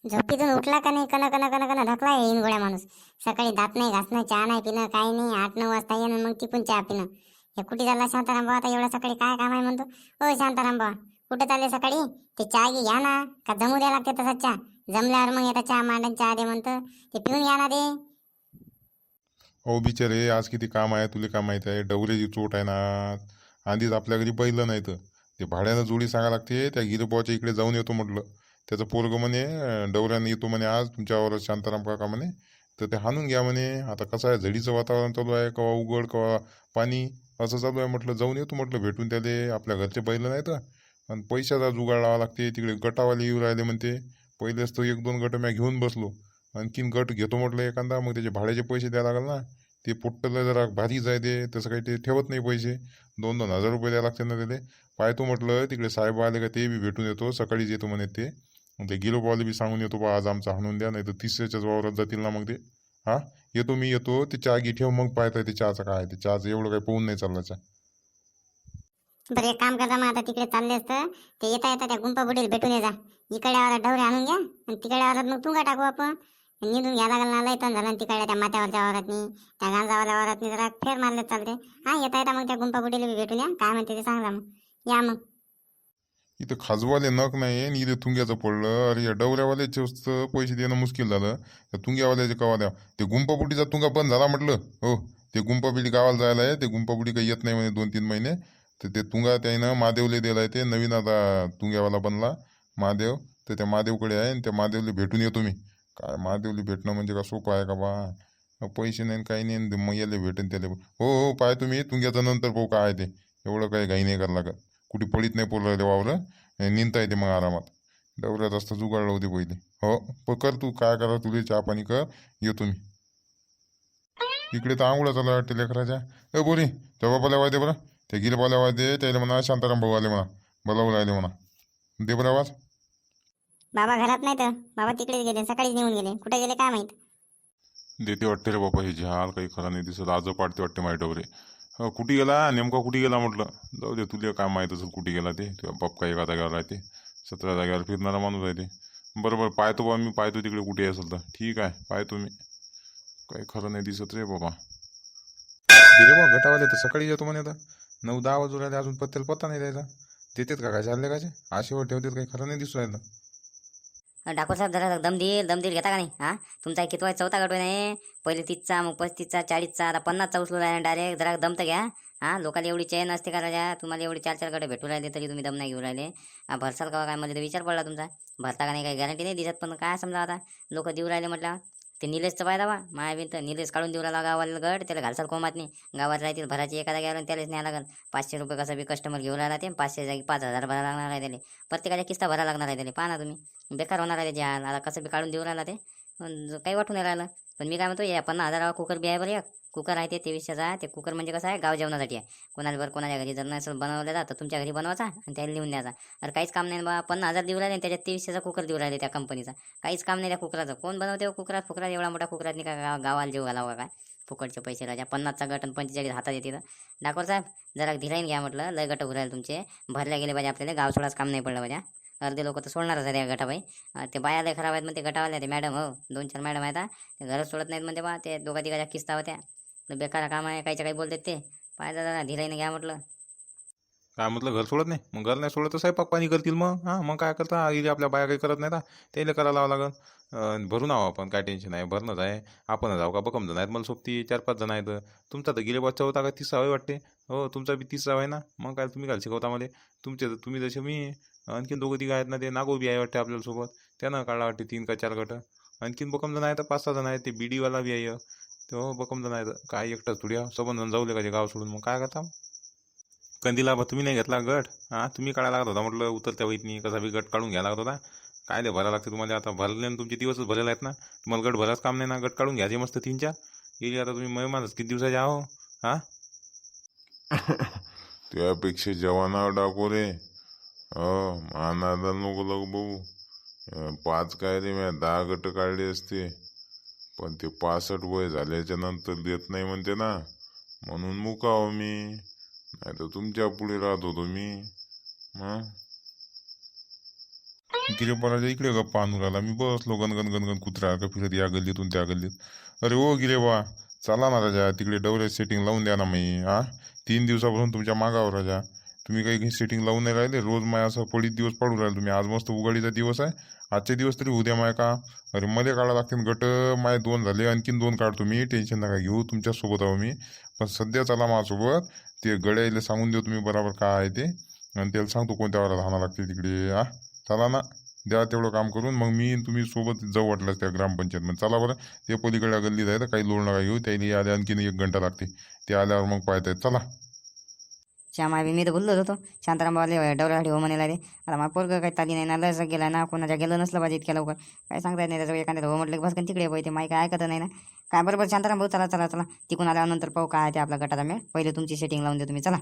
झोपीतून उठला का नाही कन कन कन कन धकला येईन गोळ्या माणूस. सकाळी दात नाही घासणं, चहा नाही पिणं, काही नाही. 8-9 वाजता येणं मग तिकून चहा पिणं. हे कुठे चालला शांताराम भाऊ? आता एवढ्या सकाळी काय काम आहे म्हणतो? ओ शांताराम भाऊ, कुठे चालले सकाळी? ते चहा घ्या ना, का जमू द्या लागते तसा चहा? जमल्यावर मग येता चहा मांडून चहा दे म्हणतं, ते पिऊन घ्या ना ते. अहो बिचारे, आज किती काम आहे तुले काय माहिती आहे? डवऱ्याची चोट आहे ना. आधीच आपल्या घरी बैल नाही तर ते भाड्यानं जोडी सांगा लागते. त्या गिरबाच्या इकडे जाऊन येतो म्हटलं. त्याचं पोरग म्हणे डवऱ्यानं येतो म्हणे आज तुमच्यावर शांताराम काका म्हणे. तर ते हाणून घ्या म्हणे. आता कसं आहे, झडीचं वातावरण चालू आहे, कवा उघड कवा पाणी असं चालू आहे. म्हटलं जाऊन येतो म्हटलं, भेटून त्याले. आपल्या घरचे बैल नाही तर. आणि पैशाचा जुगाड लावा लागते. तिकडे गटावाले येऊ राहिले म्हणते. पहिलेच तो 1-2 गट मी घेऊन बसलो. आणखीन गट घेतो म्हटलं एखादा, मग त्याचे भाड्याचे पैसे द्यायला लागल ना. ते पोट्टला जरा भारीच आहे ते, तसं काही ते ठेवत नाही पैसे. 2-2 हजार रुपये द्यायला लागते ना त्याले. पाहतो म्हटलं तिकडे साहेब आले का ते बी भेटून येतो. सकाळीच येतो म्हणे ते. मग ते गिरोबाले बी सांगून येतो बा आज आमचा हाणून द्या, नाही तर 300च्याच वावरात जातील ना मग ते. हा, येतो मी येतो. ते चहा घे ठेव, मग पाहता ते चहाचं काय आहे. ते चहाचं एवढं काही पाहून नाही चालला चहा. बरं एक काम करता, मग आता तिकडे चालले असतं ते येता येता त्या गुंपा बुडीला भेटून ये जा. इकडे आवारात डवरे आणून घ्या आणि तिकडे आवारात मग तुंगा टाकू आपण. निंदून घ्या लागल ना, लय तण झालं तिकडे त्या माथ्यावरच्या वावरातनी, त्या गांजावाल्या वावरातनी जरा फेर मारले चालते. हा, येता येता मग त्या गुंपा बुडीला बी भेटून या, काय म्हणते ते सांगा मग. या मग. इथं खाजवाले नक नाही आणि इथे तुंग्याचं पडलं. अरे या डवऱ्यावाल्याचे पैसे देणं मुश्किल झालं. त्या तुंग्यावाल्याचे कवा द्या. ते गुंपाबुडीचा तुंगा बंद झाला म्हटलं. हो, ते गुंपाबुडी गावाला जायला आहे. ते गुंपाबुडी काही येत नाही म्हणे 2-3 महिने. तर ते तुंगा त्यानं महादेवले दिलाय. ते नवीन आता तुंग्यावाला बनला महादेव. तर त्या महादेवकडे आहे आणि त्या महादेवले भेटून येतो मी. काय महादेवले भेटणं म्हणजे का सोपं आहे का बा? पैसे नाही काही नाही आणि मग याले भेटेन त्याला. हो हो, पाय तुम्ही तुंग्याचं नंतर पाहू काय आहे ते. एवढं काही घाई नाही करावं लागत. कुठे पडीत नाही पोरलं वावरं. निंता येते मग आरामात. डवऱ्यात असतं जुगाड लावते पहिले. हो, कर तू काय करा, तुले चहा पाणी कर. येतो मी. इकडे तर आंघोळा चालू वाटते लेकराच्या. बोरी त्या बाबाला आवाज दे बरं. त्या गिरबाला आवाज दे, त्याला म्हणा शांताराम भाऊ आले म्हणा. बोलावून राहिले म्हणा. दे बरं आवाज. बाबा घरात नाही तर बाबा तिकडेच गेले, सकाळीच निघून गेले. कुठे गेले काय माहित. देते वाटते रे बाबा, हे झाल काही खरं नाही दिसत. आज पाडते वाटते माझ्या डवरे. हो, कुठे गेला नेमका, कुठे गेला म्हटलं. जाऊ दे, तुला काय माहीत असेल कुठे गेला ते. तुझ्या बाप काही एका जागेवर राहते, 17 जागेवर फिरणारा माणूस आहे ते. बरोबर पाहतो बा, मी पाहतो तिकडे कुठे असेल तर. ठीक आहे, पाहतो मी. काही खरं नाही दिसत रे बाबा. गेले बा गटावाले तर सकाळी येतो म्हणे. आता 9-10 वाजून राहिले, अजून पत्त्याला पत्ता नाही द्यायचा. देतात का काय चालले काय? आशेवर ठेवतात, काही खरं नाही दिसू राहिलं. ठाकूर साहेब जरा दमदील घेता का नाही? हा, तुमचा कितवा 4था गट नाही. पहिले 30चा, मग 35चा, 40चा, आता 50चा उचलू राहिले डायरेक्ट. जरा दम तर घ्या. हा, लोकांना एवढी चैन असते का राजा? तुम्हाला एवढे 4-4 गट भेटू राहिले तरी तुम्ही दम नाही घेऊ राहिले. भरसाल का काय? मला तर विचार पडला तुमचा. भरता का नाही काही गॅरंटी नाही दिसत, पण काय समजा आता लोक देऊ राहिले म्हटलं. ते निलेशचं पाहिजे बा, मायाबीन तर निलेश काढून देऊ राहिला गावाला गट. त्याला घालसाल कोमात नाही. गावात राहतील भराची एखादा घ्यायला त्यालाच न्याय लागल. 500 रुपये कसं बी कस्टमर घेऊन राहिला ते. 500 जागी 5,000 भरायला लागणार आहे त्याला. प्रत्येकाच्या किस्ता भरायला लागणार आहे त्याला. पाहा ना तुम्ही, बेकार होणार आहे त्याची हाल. आता कसं बी काढून देऊ राहिला ते, काही वाटून नाही राहिलं. पण मी काय म्हणतो, या 50,000 कुकर बी आहे बरं. एक कुकर आहे ते 2300चा. ते कुकर म्हणजे कसं आहे, गाव जेवणासाठी आहे. कोणाला बरं कोणाच्या घरी जर नसेल बनवलं जातं, तुमच्या घरी बनवायचा आणि त्याला लिहून द्यायचा. अरे काहीच काम नाही बा. 50,000 देऊ राहिले, त्याच्यात 2300चा कुकर देऊ राहिले त्या कंपनीचा. काहीच काम नाही त्या कुकराचं. कोण बनवते कुकरात? फुकरात एवढा मोठा कुकरात नाही का गावाला जेव घालावं काय? फुकटचे पैसे राजा. 50चा गट आणि 45 हातात येते. डाकोर साहेब जरा धीराईन घ्या म्हटलं. लय गट उरायला तुमचे. भरल्या गेले पाहिजे आपल्याला. गाव सोडाच काम नाही पडलं पाहिजे. अर्धे लोक तर सोडणारच आहे त्या गटाबाई. ते बाया लय खराब आहेत म्हणते गटावाल्या. ते मॅडम, हो 2-4 मॅडम आहेत. ते घरच सोडत नाहीत म्हणते बा. ते दोघा तिघाच्या किस्ता होत्या. बेकार काम आहे, काहीच्या काही बोलतात ते. पाहिजे जरा धीराईने घ्या म्हटलं. काय म्हटलं, घर सोडत नाही? मग घर नाही सोडत तर स्वयंपाक पाणी करतील मग. हां, मग काय करता? इथे आपल्या बाया काही करत नाही ना, त्याला करायला लावावं लागल. भरून आहो आपण, काय टेन्शन आहे. भरणंच आहे. आपण जाऊ का? बकम जण आहेत मला सोबती, 4-5 जण आहेत. तुमचा तर गेले बच्चा होता का 30 वाटते. हो, तुमचा बी 30 आहे ना. मग काय तुम्ही काय शिकवता मला? तुम्ही जसे मी. आणखीन 2-3 आहेत ना, ते नागो बी आहे वाटते आपल्याला सोबत. त्यानं काढला वाटते 3 का 4 गट. आणखीन बकम जण आहेत, 5-6 जण आहेत. ते बीडीवाला बी आहे. तो बकम जण आहेत. काय एकटाच थोडी सबंध जण जाऊ का ते गाव सोडून? मग काय करता? कंदीला बा तुम्ही नाही घेतला गट? हां, तुम्ही काढायला लागत होता म्हटलं. उतरत्या वहीतनी कसा बी गट काढून घ्यायला लागत होता. काय ते भरायला लागते तुम्हाला? आता भरले ना तुमचे दिवसच भरलेले आहेत ना. तुम्हाला गट भरायचं काम नाही ना. गट काढून घ्यायचे मस्त 3-4. गेली आता तुम्ही मेहमानच किती दिवसाचे आहो? हां. त्यापेक्षा जवाना डाको रे. हो, अनादा नको लग बघू. 5 काय रे, मी 10 गट काढले असते. पण ते 65 वय झाल्याच्या नंतर देत नाही म्हणते ना, म्हणून मुकाव मी. नाही तर तुमच्या पुढे राहत होतो मी. मग गिरेबाराच्या इकडे गप्पा आणून राहिला. मी बसलो गणगण गणगण कुत्रा का फिरत या गल्लीतून त्या गल्लीत. अरे ओ गिरेबा, चला ना राजा, तिकडे डवरे सेटिंग लावून द्या ना. मी 3 दिवसापासून तुमच्या मागावर राजा. तुम्ही काही सेटिंग लावून नाही राहिले. रोज माय असं पडीत दिवस पाडू राहिले तुम्ही. आज मस्त उघाडीचा दिवस आहे. आजचे दिवस तरी उद्या माय का. अरे मध्ये काढा लागतील गट. माय 2 झाले, आणखीन 2 काढतो मी. टेन्शन नका घेऊ, तुमच्यासोबत आहो मी. पण सध्या चला माझ्यासोबत. ते गड्याला सांगून देऊ तुम्ही बरोबर काय आहे ते. आणि त्याला सांगतो कोणत्या वेळेला राहणं लागते तिकडे. चला ना, द्या तेवढं काम करून. मग मी तुम्ही सोबत जाऊ वाटलं त्या ग्रामपंचायत मध्ये. चला बरं. ते पलीकडल्या गल्लीत आहे तर काही लोड नका घेऊ. त्याला आले आणखीन 1 घंटा लागते. ते आल्यावर मग पाहतायत. चला. श्यामा मी तर बोललोच होतो शांताराम बाबाले डवऱ्यासाठी हो म्हणायला रे. आता मग पोरगं काही ताली नाही ना, लस गेला ना, कोणाच्या गेलं नसलं पाहिजे इतक्या लवकर. काय सांगता येत नाही त्याचं. एखाद्या हो म्हटलं की बस तिकडे पाहिजे. माही काय ऐकत नाही ना. काय बरोबर शांताराम भाऊ, चला चला चला. तिकून आल्यानंतर पाहू काय ते आपल्या गटाचा मेळ. पहिले तुमची सेटिंग लावून देतो तुम्ही. चला.